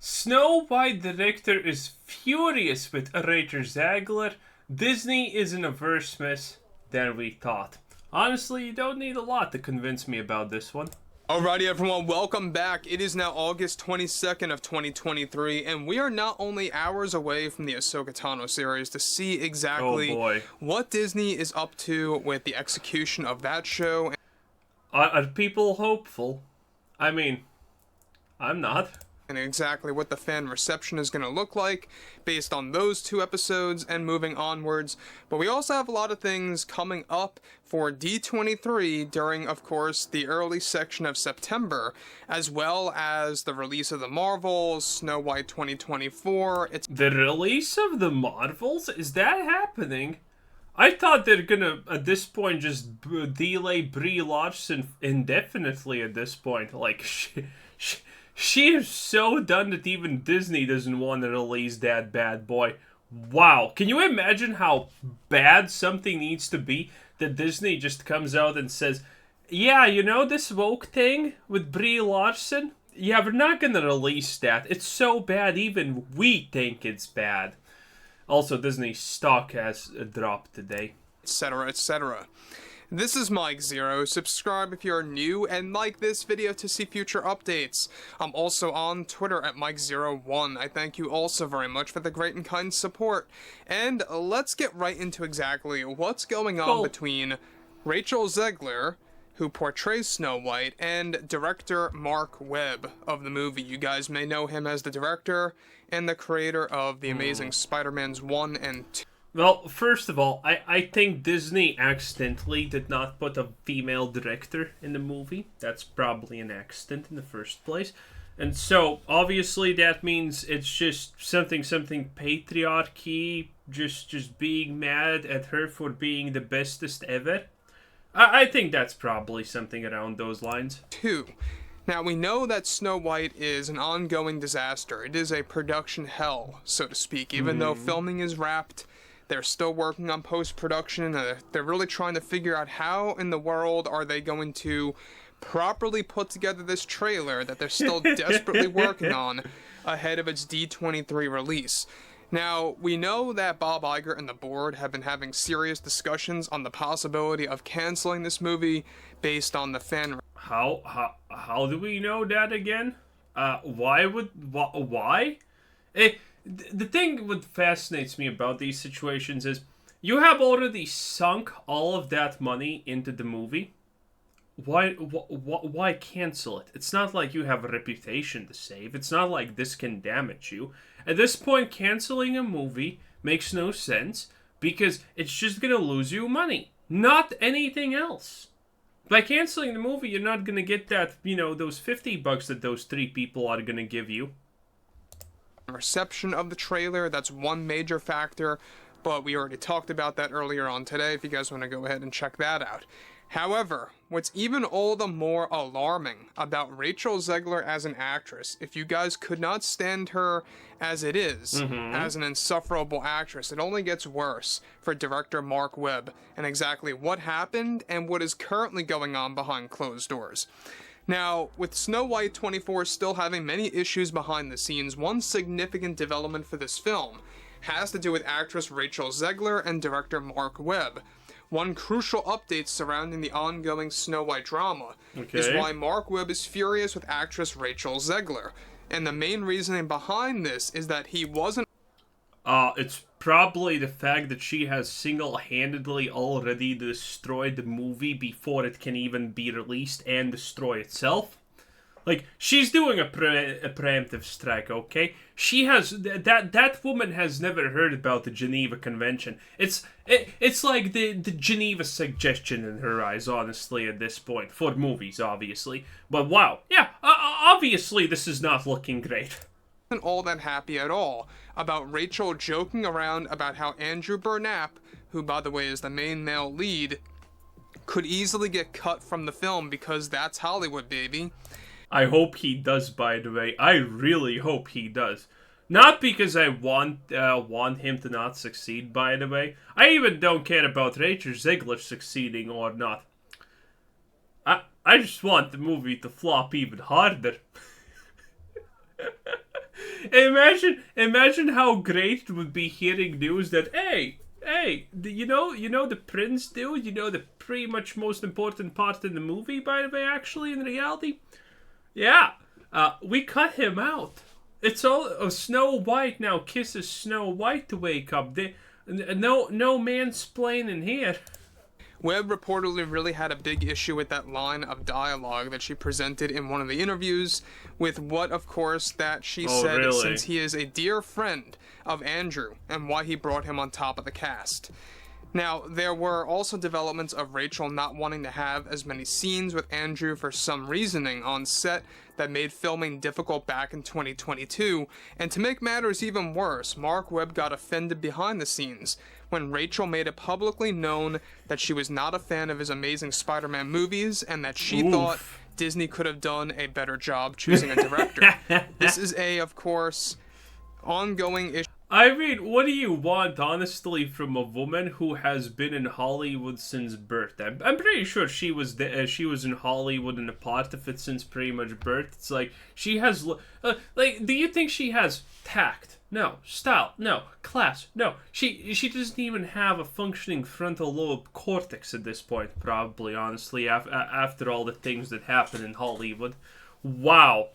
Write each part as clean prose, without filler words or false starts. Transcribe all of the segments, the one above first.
Snow White director is furious with Rachel Zegler. Disney is in a worse mess than we thought. Honestly, you don't need a lot to convince me about this one. Alrighty everyone, welcome back. It is now August 22nd of 2023, and we are not only hours away from the Ahsoka Tano series to see exactly what Disney is up to with the execution of that show. Are people hopeful? I mean, I'm not. And exactly what the fan reception is going to look like based on those two episodes and moving onwards. But we also have a lot of things coming up for D23 during, of course, the early section of September, as well as the release of the Marvels, Snow White 2024. The release of the Marvels? Is that happening? I thought they're gonna, at this point, just delay Brie Larson indefinitely at this point. Like, she is so done that even Disney doesn't want to release that bad boy. Wow. Can you imagine how bad something needs to be that Disney just comes out and says, yeah, you know this woke thing with Brie Larson? Yeah, we're not going to release that. It's so bad even we think it's bad. Also, Disney's stock has dropped today. Etc., etc. This is Mike Zero. Subscribe if you're new and like this video to see future updates. I'm also on Twitter at Mike01. I thank you also very much for the great and kind support. And let's get right into exactly what's going on between Rachel Zegler, who portrays Snow White, and director Mark Webb of the movie. You guys may know him as the director and the creator of the Amazing Spider-Mans 1 and 2. Well, first of all, I think Disney accidentally did not put a female director in the movie. That's probably an accident in the first place. And so, obviously, that means it's just something patriarchy, just being mad at her for being the bestest ever. I think that's probably something around those lines. 2. Now, we know that Snow White is an ongoing disaster. It is a production hell, so to speak. Even though filming is wrapped, they're still working on post-production. They're really trying to figure out how in the world are they going to properly put together this trailer that they're still desperately working on ahead of its D23 release. Now, we know that Bob Iger and the board have been having serious discussions on the possibility of canceling this movie based on the fan... How do we know that again? Why? The thing that fascinates me about these situations is you have already sunk all of that money into the movie. Why cancel it? It's not like you have a reputation to save. It's not like this can damage you. At this point, canceling a movie makes no sense because it's just going to lose you money, not anything else. By canceling the movie, you're not going to get that, those $50 that those 3 people are going to give you. Reception of the trailer, that's one major factor, but we already talked about that earlier on today if you guys want to go ahead and check that out. However, what's even all the more alarming about Rachel Zegler as an actress, if you guys could not stand her as it is, as an insufferable actress, it only gets worse for director Mark Webb and exactly what happened and what is currently going on behind closed doors. Now, with Snow White 24 still having many issues behind the scenes, one significant development for this film has to do with actress Rachel Zegler and director Mark Webb. One crucial update surrounding the ongoing Snow White drama is why Mark Webb is furious with actress Rachel Zegler. And the main reasoning behind this is that he wasn't... It's probably the fact that she has single-handedly already destroyed the movie before it can even be released and destroy itself. Like, she's doing a preemptive strike, okay? She has... That woman has never heard about the Geneva Convention. It's like the Geneva suggestion in her eyes, honestly, at this point. For movies, obviously. But wow. Yeah, obviously this is not looking great. Wasn't all that happy at all about Rachel joking around about how Andrew Burnap, who by the way is the main male lead, could easily get cut from the film because that's Hollywood, baby. I hope he does, by the way. I really hope he does. Not because I want him to not succeed, by the way. I even don't care about Rachel Zegler succeeding or not. I just want the movie to flop even harder. Imagine how great it would be hearing news that you know the prince dude, you know the pretty much most important part in the movie, by the way, actually in reality. Yeah, we cut him out. It's all Snow White now kisses Snow White to wake up. No mansplaining here. Webb reportedly really had a big issue with that line of dialogue that she presented in one of the interviews, with what, of course, that she said really? Since he is a dear friend of Andrew and why he brought him on top of the cast. Now, there were also developments of Rachel not wanting to have as many scenes with Andrew for some reasoning on set that made filming difficult back in 2022, and to make matters even worse, Mark Webb got offended behind the scenes when Rachel made it publicly known that she was not a fan of his Amazing Spider-Man movies and that she thought Disney could have done a better job choosing a director. This is of course, ongoing issue. I mean, what do you want, honestly, from a woman who has been in Hollywood since birth? I'm pretty sure she was in Hollywood and a part of it since pretty much birth. It's like she has, do you think she has tact? No. Style? No. Class? No. She doesn't even have a functioning frontal lobe cortex at this point, probably, honestly, after all the things that happen in Hollywood. Wow.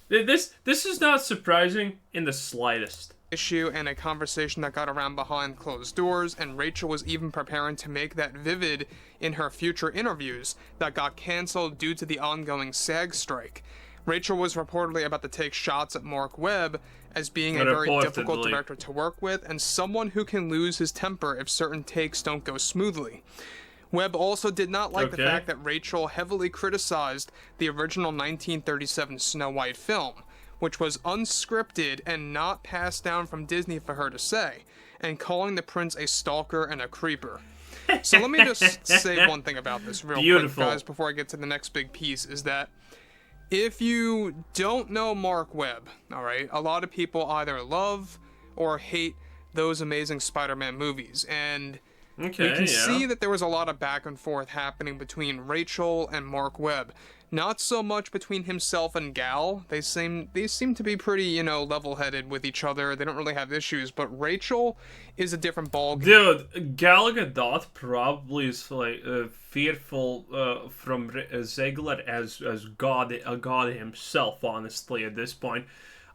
This is not surprising in the slightest. Issue and a conversation that got around behind closed doors, and Rachel was even preparing to make that vivid in her future interviews that got canceled due to the ongoing SAG strike. Rachel was reportedly about to take shots at Mark Webb as being a very difficult director to work with and someone who can lose his temper if certain takes don't go smoothly. Webb also did not like the fact that Rachel heavily criticized the original 1937 Snow White film, which was unscripted and not passed down from Disney for her to say, and calling the prince a stalker and a creeper. So let me just say one thing about this real quick, guys, before I get to the next big piece, is that if you don't know Mark Webb, alright, a lot of people either love or hate those Amazing Spider-Man movies, and we can see that there was a lot of back and forth happening between Rachel and Mark Webb. Not so much between himself and Gal. They seem to be pretty, level-headed with each other. They don't really have issues, but Rachel is a different ballgame. Dude, Gal Gadot probably is like fearful from Zegler as God himself, honestly, at this point.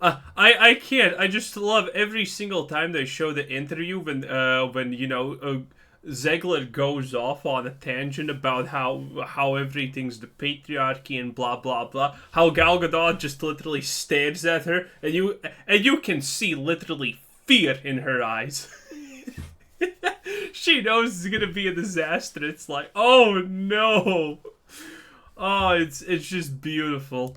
I can't. I just love every single time they show the interview when Zegler goes off on a tangent about how everything's the patriarchy and blah blah blah. How Gal Gadot just literally stares at her, and you can see literally fear in her eyes. She knows it's gonna be a disaster. It's like, oh no, oh it's just beautiful.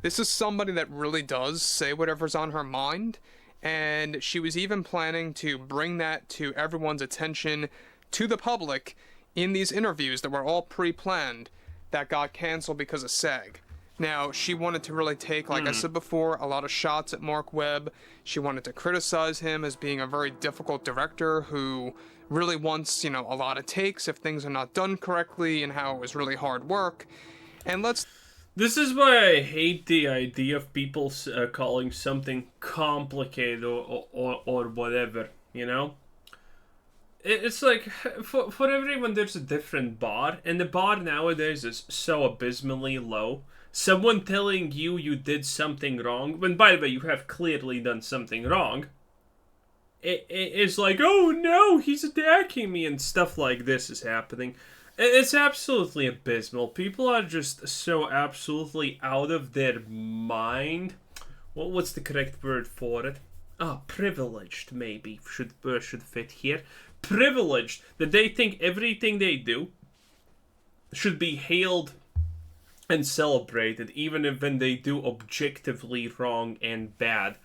This is somebody that really does say whatever's on her mind. And she was even planning to bring that to everyone's attention, to the public, in these interviews that were all pre-planned that got canceled because of SAG. Now, she wanted to really take, like I said before, a lot of shots at Mark Webb. She wanted to criticize him as being a very difficult director who really wants, a lot of takes if things are not done correctly, and how it was really hard work. And This is why I hate the idea of people calling something complicated or whatever, It's like, for everyone there's a different bar, and the bar nowadays is so abysmally low. Someone telling you did something wrong, when by the way you have clearly done something wrong, it's like, oh no, he's attacking me, and stuff like this is happening. It's absolutely abysmal. People are just so absolutely out of their mind. What's the correct word for it? Privileged, maybe, should fit here. Privileged, that they think everything they do should be hailed and celebrated, even if when they do objectively wrong and bad.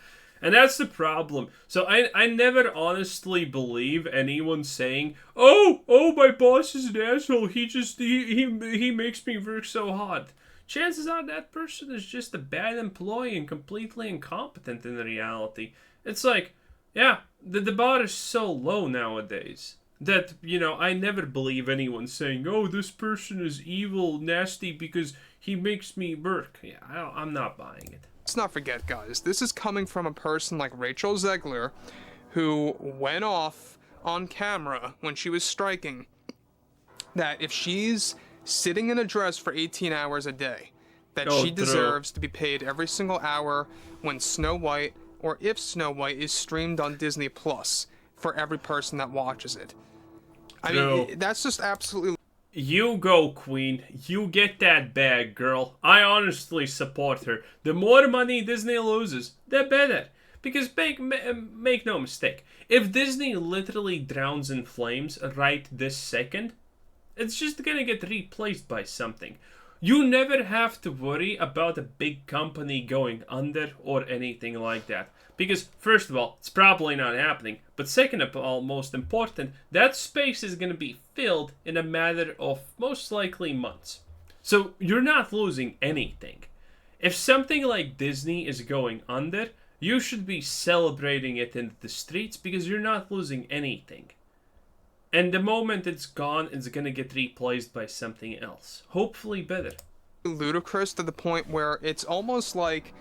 And that's the problem. So I never honestly believe anyone saying, oh, my boss is an asshole. He makes me work so hard. Chances are that person is just a bad employee and completely incompetent in reality. It's like, yeah, the bar is so low nowadays that, I never believe anyone saying, oh, this person is evil, nasty because he makes me work. Yeah, I'm not buying it. let's not forget, guys, this is coming from a person like Rachel Zegler, who went off on camera when she was striking that if she's sitting in a dress for 18 hours a day, that she deserves to be paid every single hour when Snow White, or if Snow White, is streamed on Disney Plus for every person that watches it. I mean, that's just absolutely... You go, Queen. You get that bag, girl. I honestly support her. The more money Disney loses, the better. Because make no mistake, if Disney literally drowns in flames right this second, it's just gonna get replaced by something. You never have to worry about a big company going under or anything like that. Because, first of all, it's probably not happening. But second of all, most important, that space is going to be filled in a matter of most likely months. So you're not losing anything. If something like Disney is going under, you should be celebrating it in the streets because you're not losing anything. And the moment it's gone, it's going to get replaced by something else. Hopefully better. Ludicrous to the point where it's almost like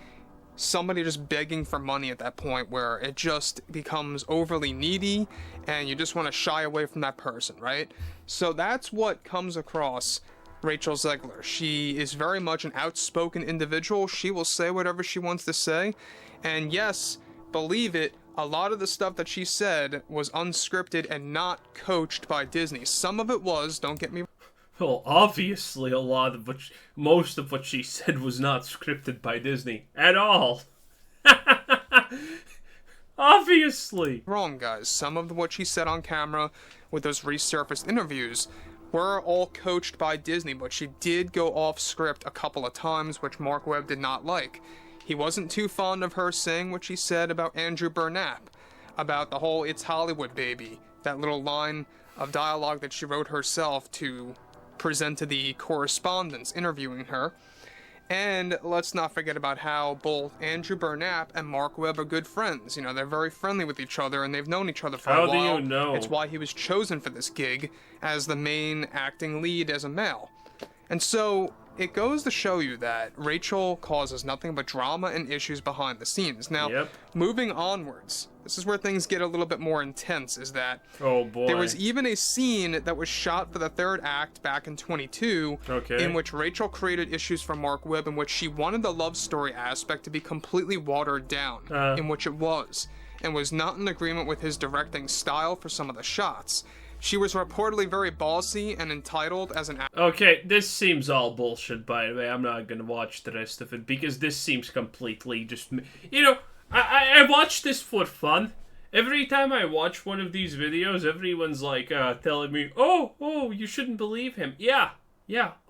somebody just begging for money at that point, where it just becomes overly needy and you just want to shy away from that person, right? So that's what comes across Rachel Zegler. She is very much an outspoken individual. She will say whatever she wants to say. And yes, believe it, a lot of the stuff that she said was unscripted and not coached by Disney. Some of it was, don't get me wrong. Well, obviously most of what she said was not scripted by Disney at all. Obviously. Wrong, guys. Some of what she said on camera with those resurfaced interviews were all coached by Disney, but she did go off script a couple of times, which Mark Webb did not like. He wasn't too fond of her saying what she said about Andrew Burnap, about the whole "It's Hollywood, baby," that little line of dialogue that she wrote herself to present to the correspondents interviewing her. And let's not forget about how both Andrew Burnap and Mark Webb are good friends. You know, they're very friendly with each other, and they've known each other for a while. How do you know? It's why he was chosen for this gig as the main acting lead as a male. And so it goes to show you that Rachel causes nothing but drama and issues behind the scenes. Now, moving onwards, this is where things get a little bit more intense, is that oh boy, there was even a scene that was shot for the third act back in 22, in which Rachel created issues for Mark Webb, in which she wanted the love story aspect to be completely watered down, in which it was, and was not in agreement with his directing style for some of the shots. She was reportedly very bossy and entitled as an actor. Okay, this seems all bullshit, by the way. I'm not gonna watch the rest of it, because this seems completely just... You know, I watch this for fun. Every time I watch one of these videos, everyone's like, telling me, oh, you shouldn't believe him. Yeah,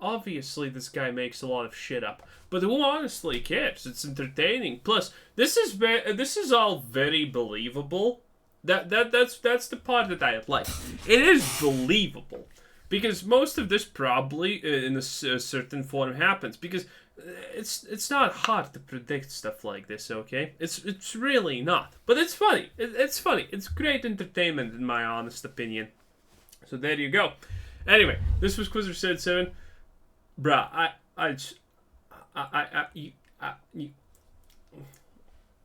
obviously this guy makes a lot of shit up. But who honestly cares? It's entertaining. Plus, this is all very believable. That's the part that I like. It is believable, because most of this probably in a certain form happens, because it's not hard to predict stuff like this. Okay, it's really not, but it's funny. It's funny. It's great entertainment in my honest opinion. So there you go. Anyway, this was Quizzer Said 7, bruh.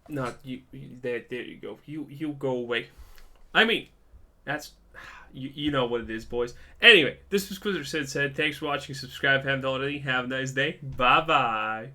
Not you. There you go. You go away. I mean, that's you know what it is, boys. Anyway, this was Quizzer Said. Thanks for watching. Subscribe if you haven't already. Have a nice day. Bye bye.